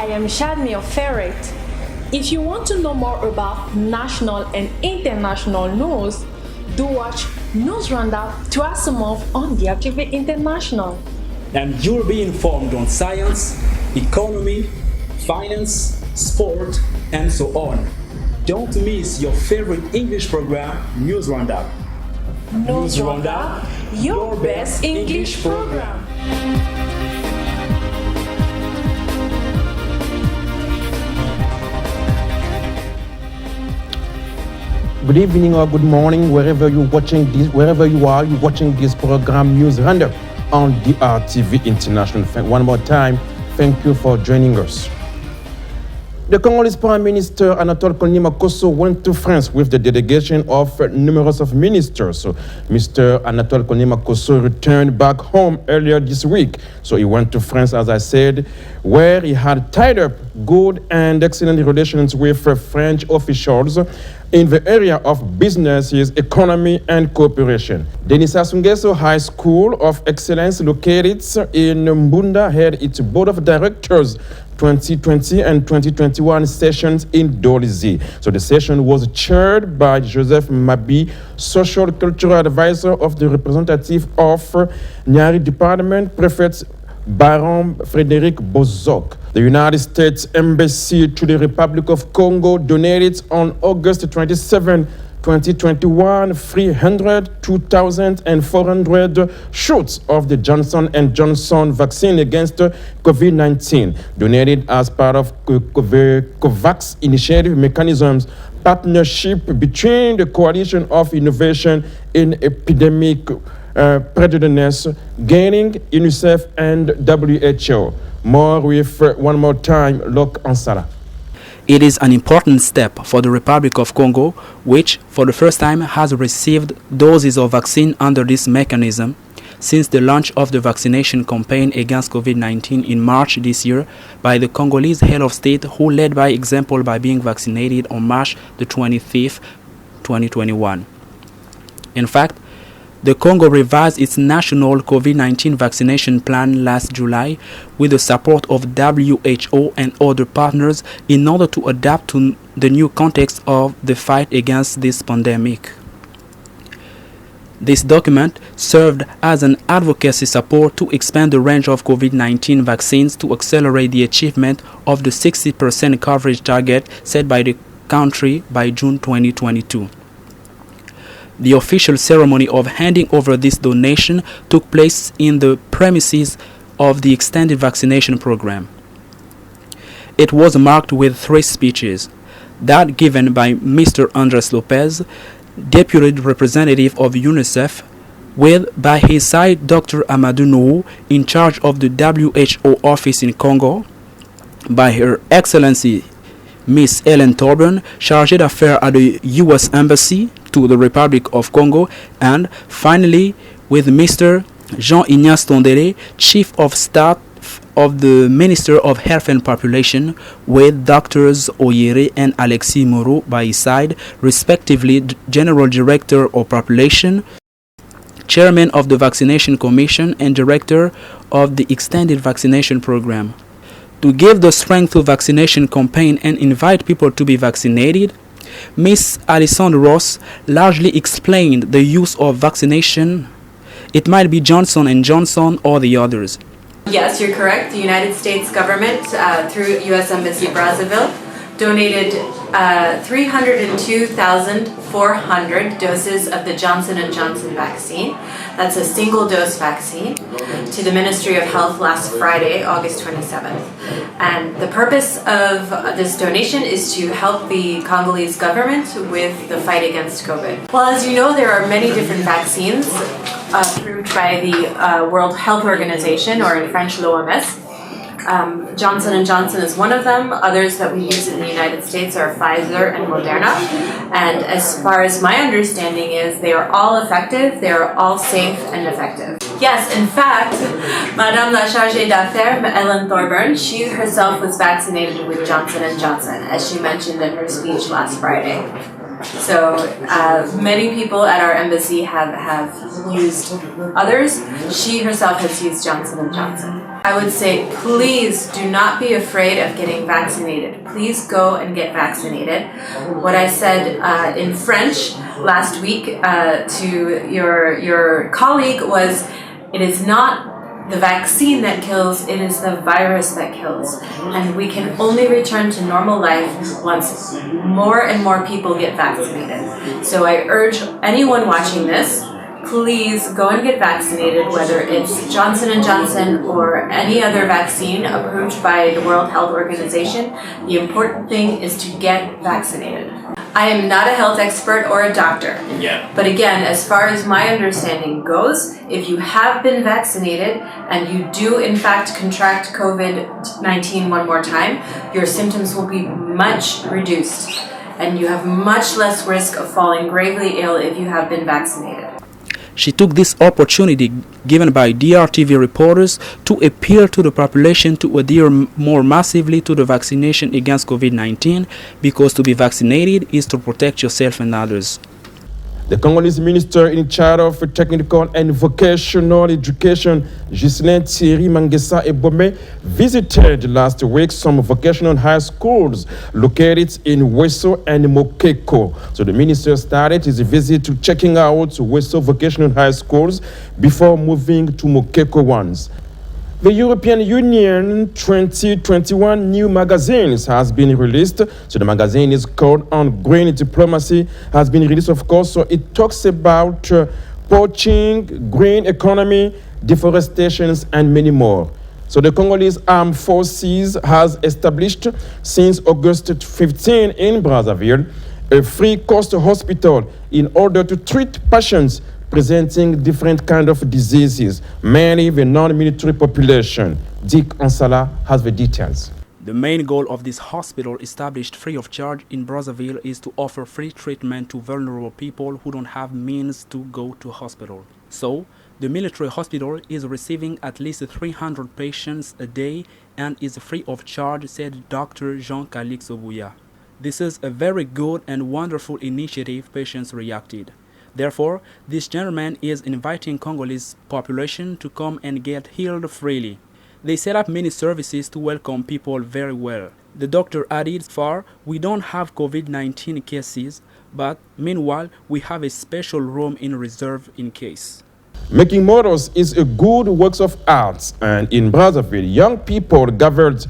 I am Jadmire Feret. If you want to know more about national and international news, do watch News Roundup twice a month on the TV International. And you'll be informed on science, economy, finance, sport, and so on. Don't miss your favorite English program, News Roundup. News Roundup, your best English program. Good evening or good morning, wherever you're watching this program, News Roundup on DRTV International. One more time, thank you for joining us. The Congolese Prime Minister Anatole Konimakoso went to France with the delegation of numerous of ministers. So Mr. Anatole Konimakoso returned back home earlier this week. So he went to France, as I said, where he had tied up good and excellent relations with French officials in the area of businesses, economy, and cooperation. Denis Sassou Nguesso High School of Excellence, located in Mbunda, had its Board of Directors 2020 and 2021 sessions in Dolisie. So the session was chaired by Joseph Mabi, Social Cultural Advisor of the representative of Nyari Department, Prefect Baron Frederic Bozok. The United States Embassy to the Republic of Congo donated on August 27, 2021, 302,400 shots of the Johnson & Johnson vaccine against COVID-19, donated as part of the COVAX initiative mechanisms partnership between the Coalition of Innovation in Epidemic Preparedness, gaining UNICEF and WHO. More with one more time, Lok Ansala. It is an important step for the Republic of Congo, which for the first time has received doses of vaccine under this mechanism since the launch of the vaccination campaign against COVID-19 in March this year by the Congolese head of state, who led by example by being vaccinated on March the 25th, 2021. In fact, the Congo revised its national COVID-19 vaccination plan last July with the support of WHO and other partners in order to adapt to the new context of the fight against this pandemic. This document served as an advocacy support to expand the range of COVID-19 vaccines to accelerate the achievement of the 60% coverage target set by the country by June 2022. The official ceremony of handing over this donation took place in the premises of the extended vaccination program. It was marked with 3 speeches, that given by Mr. Andres Lopez, Deputy Representative of UNICEF, with by his side Dr. Amadou Nourou, in charge of the WHO office in Congo, by Her Excellency Miss Ellen Thorburn, Chargée d'Affaires at the U.S. Embassy to the Republic of Congo, and finally with Mr. Jean-Ignace Tondele, Chief of Staff of the Minister of Health and Population, with Drs. Oyere and Alexis Moreau by his side, respectively General Director of Population, Chairman of the Vaccination Commission, and Director of the Extended Vaccination Program. To give the strength to vaccination campaign and invite people to be vaccinated, Ms. Alison Ross largely explained the use of vaccination. It might be Johnson & Johnson or the others. Yes, you're correct. The United States government, through U.S. Embassy Brazzaville, donated 302,400 doses of the Johnson & Johnson vaccine. That's a single-dose vaccine to the Ministry of Health last Friday, August 27th. And the purpose of this donation is to help the Congolese government with the fight against COVID. Well, as you know, there are many different vaccines approved by the World Health Organization, or in French, l'OMS. Johnson & Johnson is one of them. Others that we use in the United States are Pfizer and Moderna. And as far as my understanding is, they are all effective, they are all safe and effective. Yes, in fact, Madame la Chargée d'Affaires, Ellen Thorburn, she herself was vaccinated with Johnson & Johnson, as she mentioned in her speech last Friday. So many people at our embassy have used others. She herself has used Johnson & Johnson. I would say, please do not be afraid of getting vaccinated. Please go and get vaccinated. What I said in French last week to your colleague was, it is not the vaccine that kills, it is the virus that kills. And we can only return to normal life once more and more people get vaccinated. So I urge anyone watching this, please go and get vaccinated, whether it's Johnson & Johnson or any other vaccine approved by the World Health Organization. The important thing is to get vaccinated. I am not a health expert or a doctor. Yeah. But again, as far as my understanding goes, if you have been vaccinated and you do in fact contract COVID-19 one more time, your symptoms will be much reduced and you have much less risk of falling gravely ill if you have been vaccinated. She took this opportunity given by DRTV reporters to appeal to the population to adhere more massively to the vaccination against COVID-19 because to be vaccinated is to protect yourself and others. The Congolese minister in charge of technical and vocational education, Ghislain Thierry Mangesa Ebome, visited last week some vocational high schools located in Weso and Mokeko. So the minister started his visit to checking out Weso vocational high schools before moving to Mokeko ones. The European Union 2021 new magazines has been released. So the magazine is called On Green Diplomacy, has been released, of course. So it talks about poaching, green economy, deforestation, and many more. So the Congolese Armed Forces has established since August 15 in Brazzaville a free cost hospital in order to treat patients presenting different kinds of diseases, mainly the non-military population. Dick Ansala has the details. The main goal of this hospital, established free of charge in Brazzaville, is to offer free treatment to vulnerable people who don't have means to go to hospital. So, the military hospital is receiving at least 300 patients a day and is free of charge, said Dr. Jean-Calix Obuya. This is a very good and wonderful initiative, patients reacted. Therefore, this gentleman is inviting Congolese population to come and get healed freely. They set up many services to welcome people very well. The doctor added, far, we don't have COVID-19 cases, but meanwhile, we have a special room in reserve in case. Making models is a good work of art, and in Brazzaville, young people gathered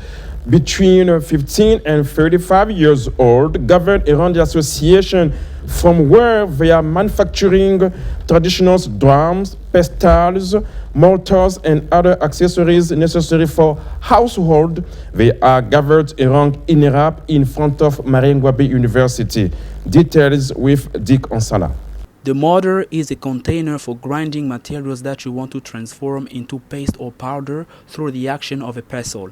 between 15 and 35 years old gathered around the association from where they are manufacturing traditional drums, pestals, mortars, and other accessories necessary for household. They are gathered around INERAP in front of Marengwabe University. Details with Dick Ansala. The mortar is a container for grinding materials that you want to transform into paste or powder through the action of a pestle.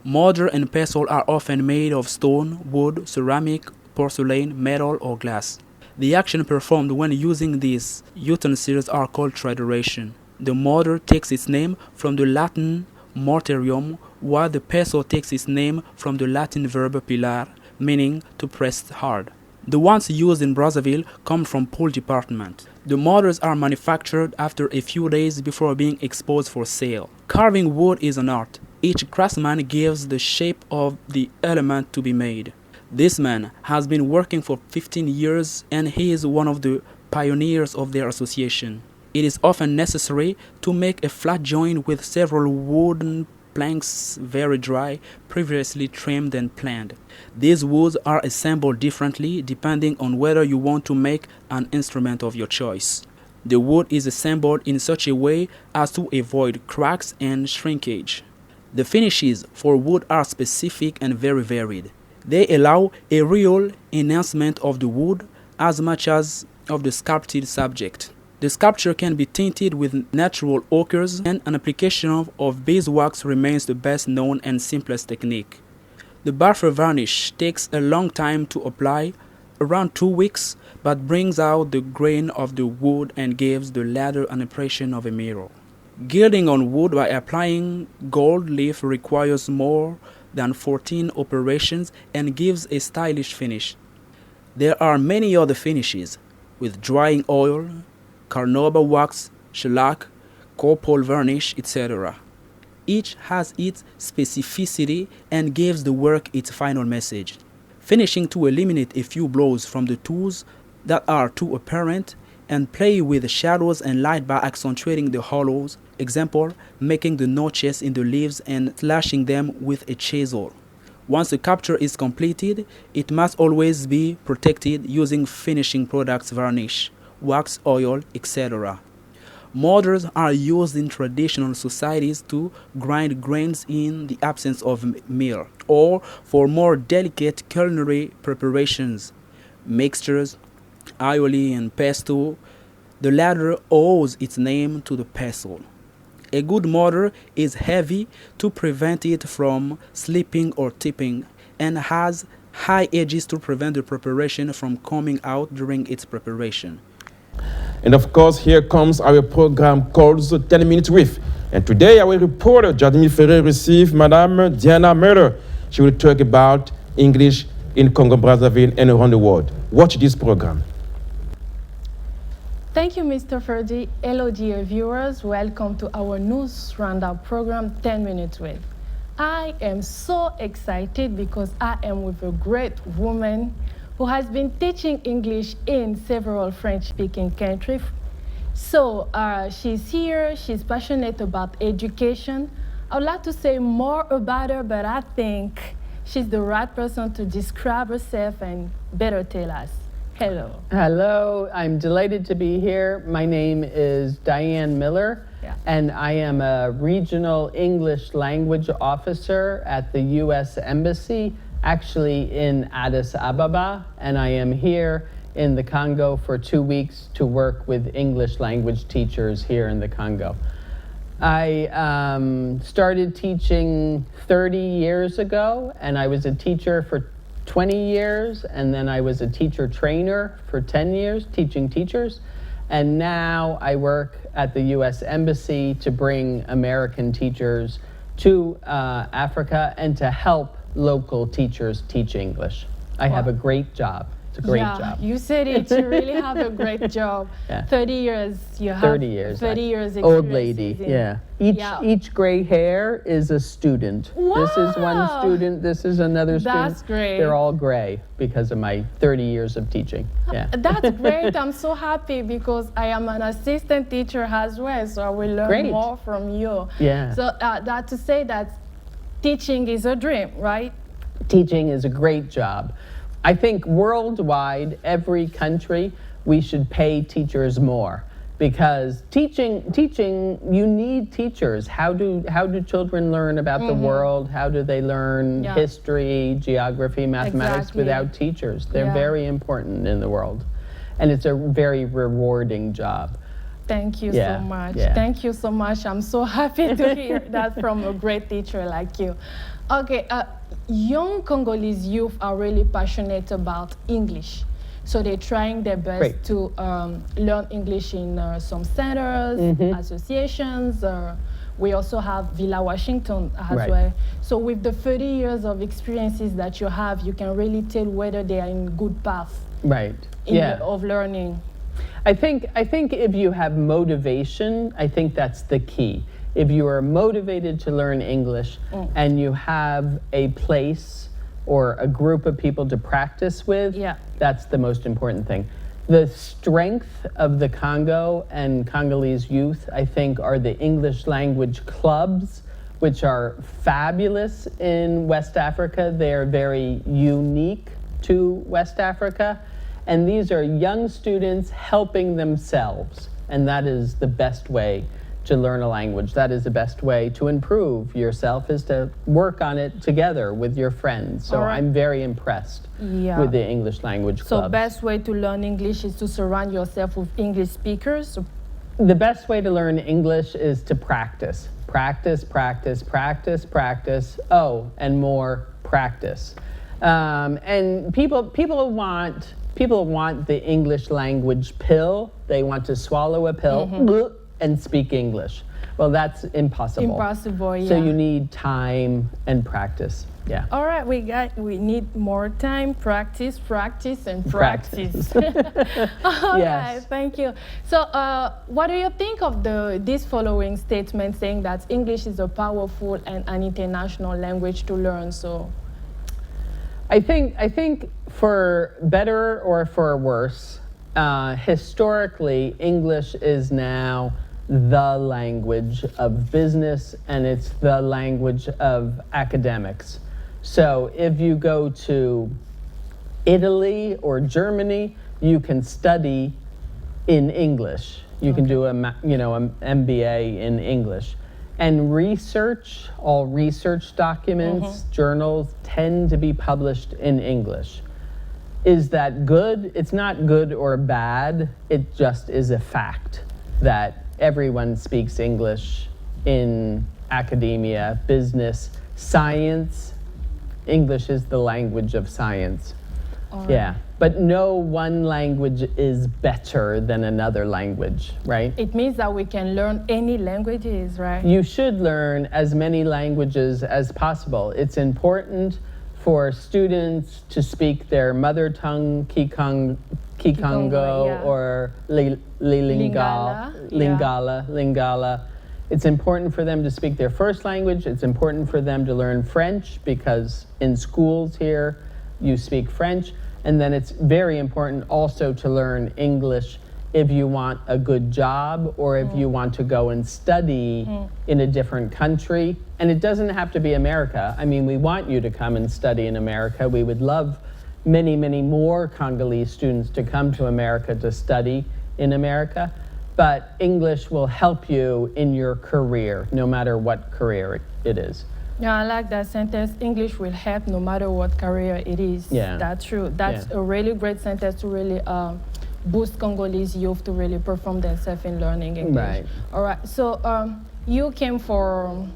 Mortar and pestle are often made of stone, wood, ceramic, porcelain, metal, or glass. The action performed when using these utensils are called trituration. The mortar takes its name from the Latin mortarium, while the pestle takes its name from the Latin verb pillar, meaning to press hard. The ones used in Brazzaville come from Pole Department. The mortars are manufactured after a few days before being exposed for sale. Carving wood is an art. Each craftsman gives the shape of the element to be made. This man has been working for 15 years and he is one of the pioneers of their association. It is often necessary to make a flat joint with several wooden planks very dry, previously trimmed and planed. These woods are assembled differently depending on whether you want to make an instrument of your choice. The wood is assembled in such a way as to avoid cracks and shrinkage. The finishes for wood are specific and very varied. They allow a real enhancement of the wood as much as of the sculpted subject. The sculpture can be tinted with natural ochres, and an application of beeswax remains the best known and simplest technique. The buffer varnish takes a long time to apply, around 2 weeks, but brings out the grain of the wood and gives the latter an impression of a mirror. Gilding on wood by applying gold leaf requires more than 14 operations and gives a stylish finish. There are many other finishes, with drying oil, carnauba wax, shellac, copal varnish, etc. Each has its specificity and gives the work its final message. Finishing to eliminate a few blows from the tools that are too apparent and play with the shadows and light by accentuating the hollows, example, making the notches in the leaves and slashing them with a chisel. Once the capture is completed, it must always be protected using finishing products, varnish, wax, oil, etc. Mortars are used in traditional societies to grind grains in the absence of mill, or for more delicate culinary preparations, mixtures, aioli and pesto. The latter owes its name to the pestle. A good mortar is heavy to prevent it from slipping or tipping, and has high edges to prevent the preparation from coming out during its preparation. And of course, here comes our program called the 10 Minutes With. And today, our reporter, Jadmire Feret, received Madame Diane Millar. She will talk about English in Congo-Brazzaville and around the world. Watch this program. Thank you, Mr. Ferdy. Hello, dear viewers. Welcome to our news roundup program, 10 Minutes With. I am so excited because I am with a great woman who has been teaching English in several French-speaking countries. So she's here, she's passionate about education. I would like to say more about her, but I think she's the right person to describe herself and better tell us. Hello. Hello, I'm delighted to be here. My name is Diane Millar, and I am a regional English language officer at the U.S. Embassy, actually in Addis Ababa, and I am here in the Congo for 2 weeks to work with English language teachers here in the Congo. I started teaching 30 years ago, and I was a teacher for 20 years, and then I was a teacher trainer for 10 years, teaching teachers. And now I work at the U.S. Embassy to bring American teachers to Africa and to help local teachers teach English. I have a great job. It's a great job. You said it. You really have a great job. 30 years. You have 30 years. 30 years experience. Old lady, Each gray hair is a student. Wow. This is one student, this is another student. That's great. They're all gray because of my 30 years of teaching. That's great. I'm so happy because I am an assistant teacher as well, so I will learn more from you. So that to say that teaching is a dream, right? Teaching is a great job. I think worldwide, every country, we should pay teachers more, because teaching, you need teachers. How do children learn about the world? How do they learn history, geography, mathematics without teachers? They're very important in the world, and it's a very rewarding job. Thank you so much. Thank you so much. I'm so happy to hear that from a great teacher like you. Okay, young Congolese youth are really passionate about English. So they're trying their best to learn English in some centers, associations. We also have Villa Washington as well. So with the 30 years of experiences that you have, you can really tell whether they are in good path of learning. I think if you have motivation, I think that's the key. If you are motivated to learn English and you have a place or a group of people to practice with, that's the most important thing. The strength of the Congo and Congolese youth, I think, are the English language clubs, which are fabulous in West Africa. They are very unique to West Africa. And these are young students helping themselves. And that is the best way to learn a language. That is the best way to improve yourself, is to work on it together with your friends. So I'm very impressed with the English language clubs. So best way to learn English is to surround yourself with English speakers? The best way to learn English is to practice. Practice, practice, practice, practice. Oh, and more practice. And people want the English language pill. They want to swallow a pill and speak English. Well, that's impossible. Impossible, yeah. So you need time and practice. Yeah. All right, we need more time, practice, and practice. All Yes. right, thank you. So, what do you think of this following statement saying that English is a powerful and an international language to learn? So, I think for better or for worse, historically, English is now the language of business and it's the language of academics. So if you go to Italy or Germany, you can study in English. You can do an MBA in English. And research, all research documents, journals tend to be published in English. Is that good? It's not good or bad. It just is a fact that everyone speaks English in academia, business, science. English is the language of science. Yeah, but no one language is better than another language, right? it means that we can learn any languages, right? You should learn as many languages as possible. It's important for students to speak their mother tongue, Kikongo, yeah. or Lingala. It's important for them to speak their first language. It's important for them to learn French because in schools here, you speak French. And then it's very important also to learn English if you want a good job or if you want to go and study in a different country. And it doesn't have to be America. I mean, we want you to come and study in America. We would love many, many more Congolese students to come to America to study in America. But English will help you in your career, no matter what career it is. Yeah, I like that sentence. English will help no matter what career it is. Yeah. That's true. That's a really great sentence to really boost Congolese youth to really perform themselves in learning English. Right. All right. So you came for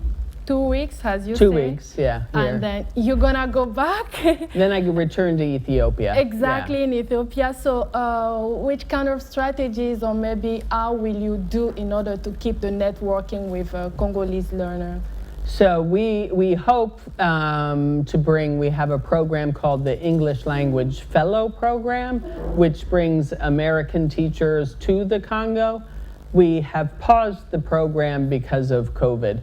2 weeks, as you 2 said. weeks, yeah. Here. And then you're gonna go back. Then I return to Ethiopia. Exactly, Yeah. in Ethiopia. So which kind of strategies or maybe how will you do in order to keep the networking with Congolese learner? So we hope to bring, we have a program called the English Language Fellow Program, which brings American teachers to the Congo. We have paused the program because of COVID,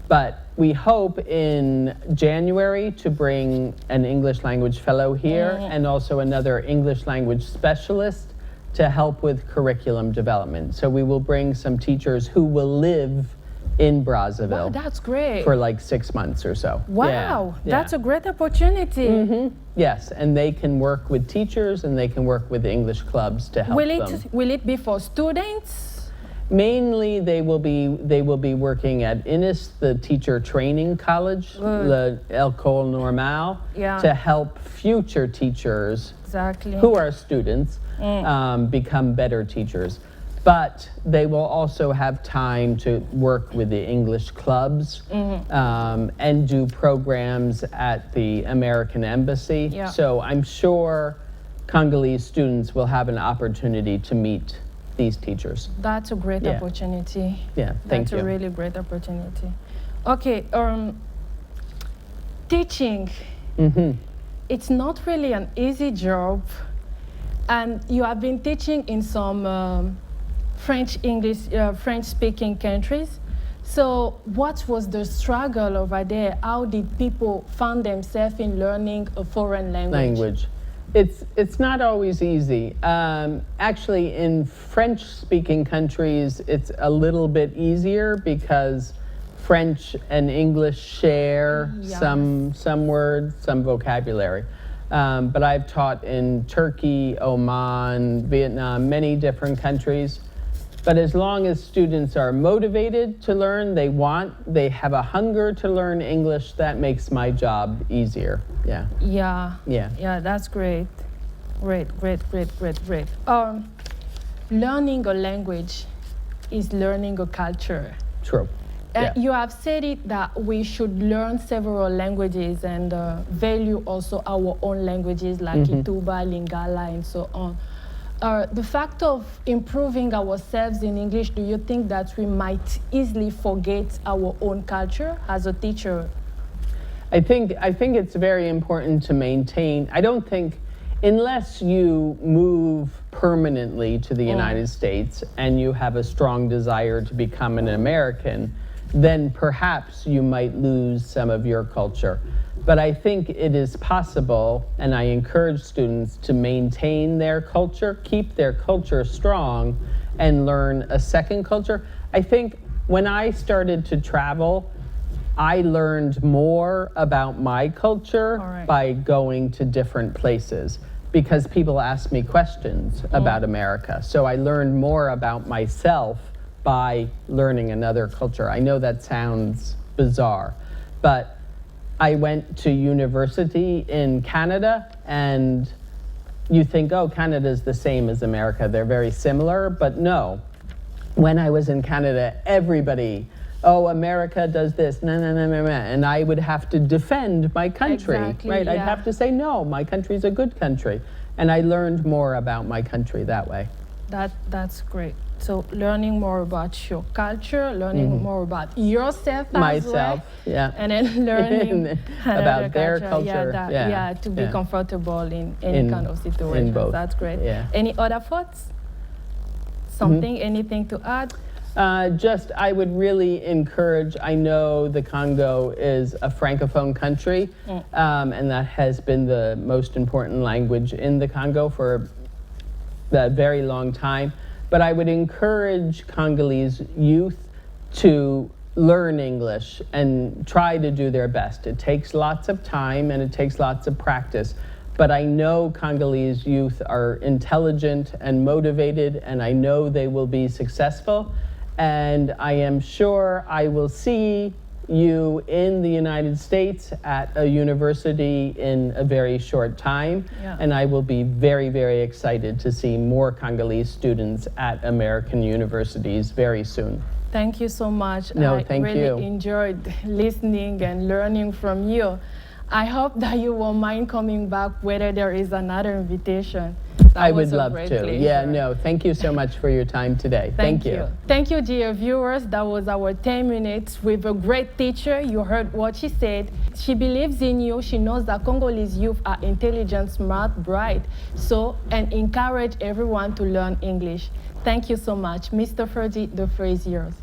but we hope in January to bring an English Language Fellow here and also another English Language Specialist to help with curriculum development. So we will bring some teachers who will live in Brazzaville. Wow, that's great. For like 6 months or so. Wow, Yeah, that's yeah. a great opportunity. Yes, and they can work with teachers and they can work with English clubs to help them. Will it be for students? Mainly, they will be working at INIS, the teacher training college, the École Normale, to help future teachers Exactly. who are students become better teachers. But they will also have time to work with the English clubs and do programs at the American Embassy. Yeah. So I'm sure Congolese students will have an opportunity to meet these teachers. That's a great Yeah. opportunity. Yeah, thank you. That's a really great opportunity. Okay, teaching. It's not really an easy job, and you have been teaching in some French-speaking countries. So what was the struggle over there? How did people find themselves in learning a foreign language? It's not always easy. Actually, in French-speaking countries, it's a little bit easier because French and English share some words, some vocabulary. But I've taught in Turkey, Oman, Vietnam, many different countries. But as long as students are motivated to learn, they have a hunger to learn English, that makes my job easier. Yeah. Yeah, that's great. Great. Learning a language is learning a culture. True. Yeah. You have said it that we should learn several languages and value also our own languages like Ituba, Lingala, and so on. the fact of improving ourselves in English, do you think that we might easily forget our own culture as a teacher? I think it's very important to maintain. I don't think, unless you move permanently to the United States and you have a strong desire to become an American, then perhaps you might lose some of your culture. But I think it is possible, and I encourage students to maintain their culture, keep their culture strong, and learn a second culture. I think when I started to travel, I learned more about my culture by going to different places, because people asked me questions about America. So I learned more about myself by learning another culture. I know that sounds bizarre, but I went to university in Canada, and you think, oh, Canada's the same as America. They're very similar, but no. When I was in Canada, everybody, oh, America does this, nah, nah, nah, nah, nah, and I would have to defend my country, right? Yeah. I'd have to say, no, my country's a good country. And I learned more about my country that way. That's great. So learning more about your culture, learning more about yourself as well, and then learning about their culture, to be comfortable in any kind of situation. That's great. Yeah. Any other thoughts? Something, anything to add? Just, I would really encourage, I know the Congo is a Francophone country, and that has been the most important language in the Congo for a very long time. But I would encourage Congolese youth to learn English and try to do their best. It takes lots of time and it takes lots of practice. But I know Congolese youth are intelligent and motivated, and I know they will be successful. And I am sure I will see you in the United States at a university in a very short time. And I will be very, very excited to see more Congolese students at American universities very soon. Thank you so much. No, thank you. I really enjoyed listening and learning from you. I hope that you won't mind coming back whether there is another invitation. I would love to. Yeah, no, thank you so much for your time today. Thank you. Thank you, dear viewers. That was our 10 minutes with a great teacher. You heard what she said. She believes in you. She knows that Congolese youth are intelligent, smart, bright. And encourage everyone to learn English. Thank you so much. Mr. Ferdy, the floor is yours.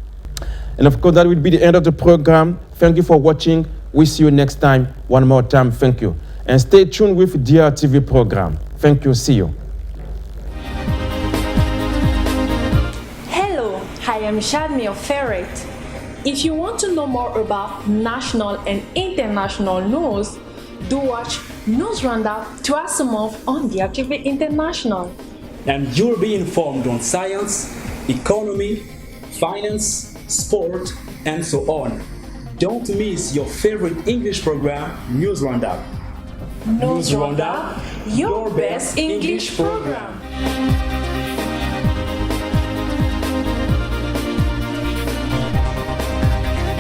And of course, that will be the end of the program. Thank you for watching. We see you next time. One more time, thank you. And stay tuned with DRTV program. Thank you. See you. Hello, I am Jadmire Feret. If you want to know more about national and international news, do watch News Roundup twice a month on DRTV International. And you'll be informed on science, economy, finance, sport, and so on. Don't miss your favorite English program, News Roundup. News Roundup, your best English program.